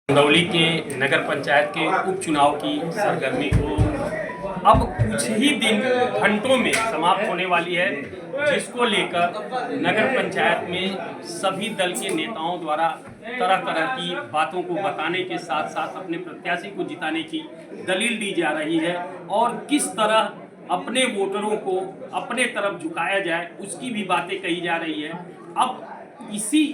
चंदौली के नगर पंचायत के उपचुनाव की सरगर्मी को अब कुछ ही दिन घंटों में समाप्त होने वाली है, जिसको लेकर नगर पंचायत में सभी दल के नेताओं द्वारा तरह तरह की बातों को बताने के साथ साथ अपने प्रत्याशी को जिताने की दलील दी जा रही है और किस तरह अपने वोटरों को अपने तरफ झुकाया जाए उसकी भी बातें कही जा रही है। अब इसी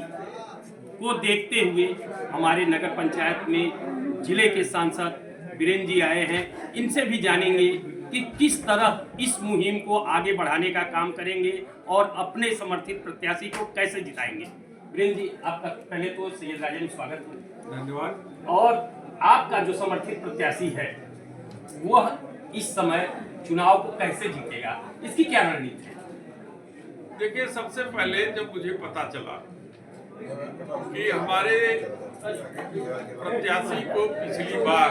को देखते हुए हमारे नगर पंचायत में जिले के सांसद वीरेंद्र जी आए हैं। इनसे भी जानेंगे कि किस तरह इस मुहिम को आगे बढ़ाने का काम करेंगे और अपने समर्थित प्रत्याशी को कैसे जिताएंगे। वीरेंद्र जी, आपका पहले तो सैयद राजा में स्वागत है। धन्यवाद। और आपका जो समर्थित प्रत्याशी है वह इस समय चुनाव को कैसे जीतेगा, इसकी क्या रणनीति है? देखिए, सबसे पहले जब मुझे पता चला कि हमारे प्रत्याशी को पिछली बार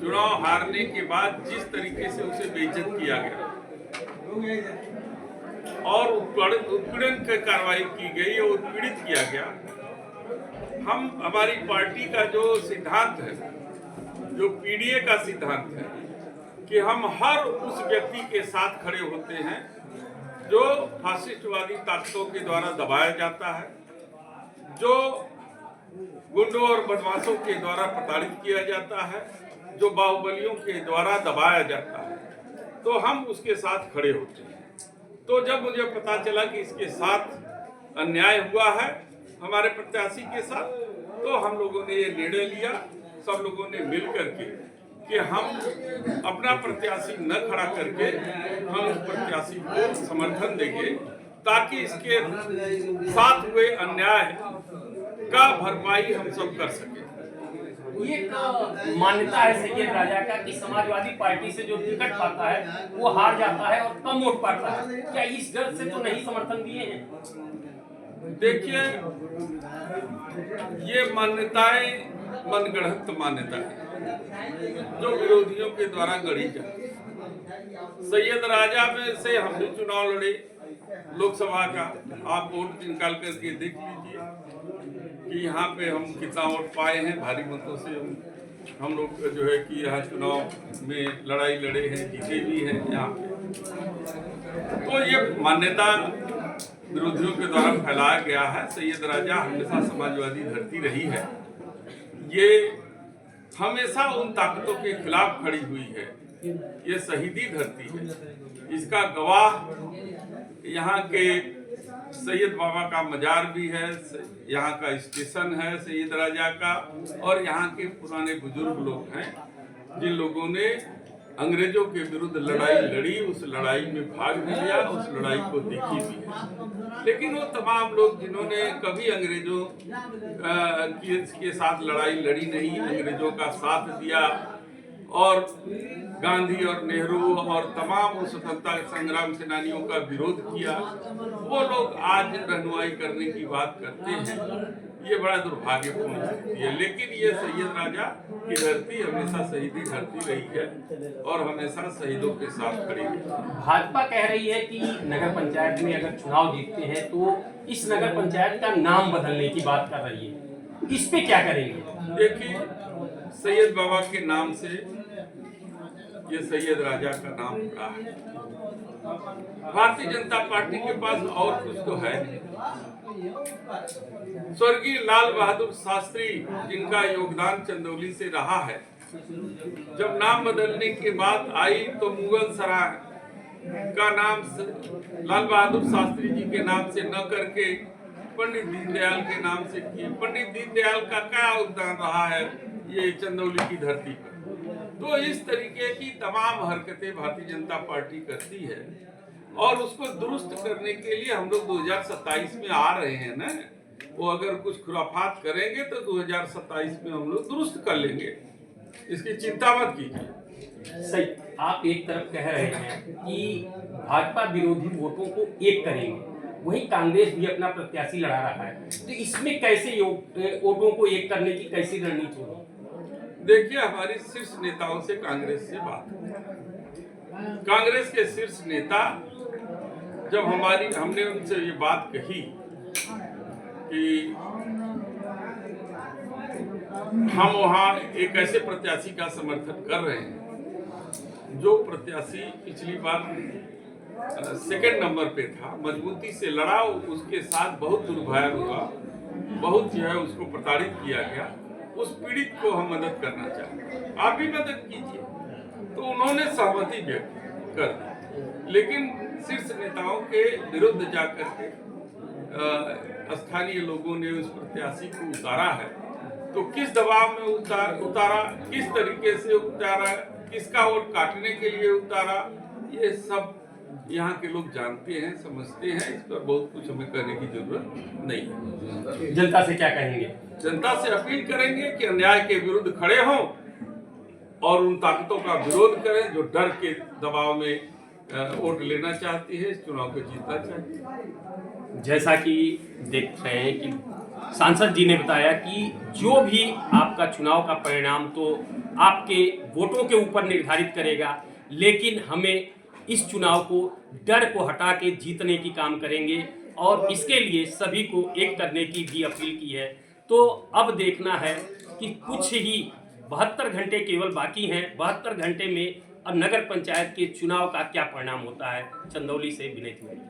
चुनाव हारने के बाद जिस तरीके से उसे बेइज्जत किया गया और उत्पीड़न की कार्रवाई की गई और उत्पीड़ित किया गया, हमारी पार्टी का जो सिद्धांत है, जो पीडीए का सिद्धांत है कि हम हर उस व्यक्ति के साथ खड़े होते हैं जो फासिस्टवादी ताकतों के द्वारा दबाया जाता है, जो गुंडों और बदमाशों के द्वारा प्रताड़ित किया जाता है, जो बाहुबलियों के द्वारा दबाया जाता है, तो हम उसके साथ खड़े होते हैं। तो जब मुझे पता चला कि इसके साथ अन्याय हुआ है हमारे प्रत्याशी के साथ, तो हम लोगों ने ये निर्णय लिया, सब लोगों ने मिल करके, कि हम अपना प्रत्याशी न खड़ा करके हम उस प्रत्याशी को समर्थन देंगे ताकि इसके साथ हुए अन्याय का भरपाई हम सब कर सके। ये मान्यता है सैयद राजा का कि समाजवादी पार्टी से जो टिकट पाता है वो हार जाता है और कम वोट पाता है, क्या इस डर से तो नहीं समर्थन दिए हैं? देखिए, ये मान्यताएं मनगढ़ंत मान्यताएं जो विरोधियों के द्वारा गढ़ी जाती। सैयद राजा में से हम भी चुनाव लड़े लोकसभा का, आप वोट निकाल करके देख लीजिए कि यहाँ पे हम कितना वोट पाए हैं। भारी मतों से हम लोग जो है कि यहाँ चुनाव में लड़ाई लड़े हैं, जीते भी हैं यहाँ पे। तो ये मान्यता विरोधियों के द्वारा फैलाया गया है। सैयद राजा हमेशा समाजवादी धरती रही है, ये हमेशा उन ताकतों के खिलाफ खड़ी हुई है, ये शहीदी धरती है। इसका गवाह यहाँ के सैयद बाबा का मजार भी है, यहाँ का स्टेशन है सैयद राजा का, और यहाँ के पुराने बुजुर्ग लोग हैं जिन लोगों ने अंग्रेजों के विरुद्ध लड़ाई लड़ी, उस लड़ाई में भाग भी लिया, उस लड़ाई को देखी भी है। लेकिन वो तमाम लोग जिन्होंने कभी अंग्रेजों के साथ लड़ाई लड़ी नहीं, अंग्रेजों का साथ दिया और गांधी और नेहरू और तमाम स्वतंत्रता संग्राम सेनानियों का विरोध किया, वो लोग आज रहनुमाई करने की बात करते हैं। ये बड़ा दुर्भाग्यपूर्ण स्थिति है। लेकिन ये सैयद राजा की धरती हमेशा शहीदी धरती रही है और हमेशा शहीदों के साथ खड़ी है। भाजपा कह रही है कि नगर पंचायत में अगर चुनाव जीतते हैं तो इस नगर पंचायत का नाम बदलने की बात कर रही है, इस पे क्या करेंगे? देखिए, सैयद बाबा के नाम से ये सैयद राजा का नाम पड़ा है। भारतीय जनता पार्टी के पास और कुछ तो है नहीं। स्वर्गीय लाल बहादुर शास्त्री जिनका योगदान चंदौली से रहा है, जब नाम बदलने की बात आई तो मुगल सराय का नाम लाल बहादुर शास्त्री जी के नाम से न करके पंडित दीनदयाल के नाम से किए। पंडित दीनदयाल का क्या योगदान रहा है ये चंदौली की धरती पर। तो इस तरीके की तमाम हरकतें भारतीय जनता पार्टी करती है और उसको दुरुस्त करने के लिए हम लोग 2027 में आ रहे हैं ना। वो अगर कुछ खुराफात करेंगे तो 2027 में हम लोग दुरुस्त कर लेंगे, इसकी चिंता मत कीजिए। सही, आप एक तरफ कह रहे हैं कि भाजपा विरोधी वोटों को एक करेंगे, वहीं कांग्रेस भी अपना प्रत्याशी लड़ा रहा है, तो इसमें कैसे वोटों को एक करने की कैसी रणनीति होगी? देखिए, हमारी शीर्ष नेताओं से कांग्रेस से बात हुई। कांग्रेस के शीर्ष नेता जब हमने उनसे ये बात कही कि हम वहाँ एक ऐसे प्रत्याशी का समर्थन कर रहे हैं जो प्रत्याशी पिछली बार सेकंड नंबर पे था, मजबूती से लड़ा, उसके साथ बहुत दुर्भाग्य हुआ, बहुत जो है उसको प्रताड़ित किया गया। उस पीड़ित को हम मदद करना चाहते हैं, आप भी मदद कीजिए। तो उन्होंने सहमति व्यक्त कर दी, लेकिन शीर्ष नेताओं के विरुद्ध जाकर के स्थानीय लोगों ने उस प्रत्याशी को उतारा है। तो किस दबाव में उतारा, किस तरीके से उतारा, किसका वोट काटने के लिए उतारा, ये सब यहाँ के लोग जानते हैं, समझते हैं। इस पर बहुत कुछ हमें करने की जरूरत नहीं है। जनता से क्या कहेंगे? जनता से अपील करेंगे कि अन्याय के विरुद्ध खड़े हों और उन ताकतों का विरोध करें जो डर के दबाव में वोट लेना चाहती है, इस चुनाव को जीतना चाहती है। जैसा कि देख रहे हैं कि सांसद जी ने बताया कि जो भी आपका चुनाव का परिणाम तो आपके वोटों के ऊपर निर्धारित करेगा, लेकिन हमें इस चुनाव को डर को हटा के जीतने की काम करेंगे और इसके लिए सभी को एक करने की भी अपील की है। तो अब देखना है कि कुछ ही 72 घंटे केवल बाकी हैं। 72 घंटे में अब नगर पंचायत के चुनाव का क्या परिणाम होता है। चंदौली से विनय तिवारी।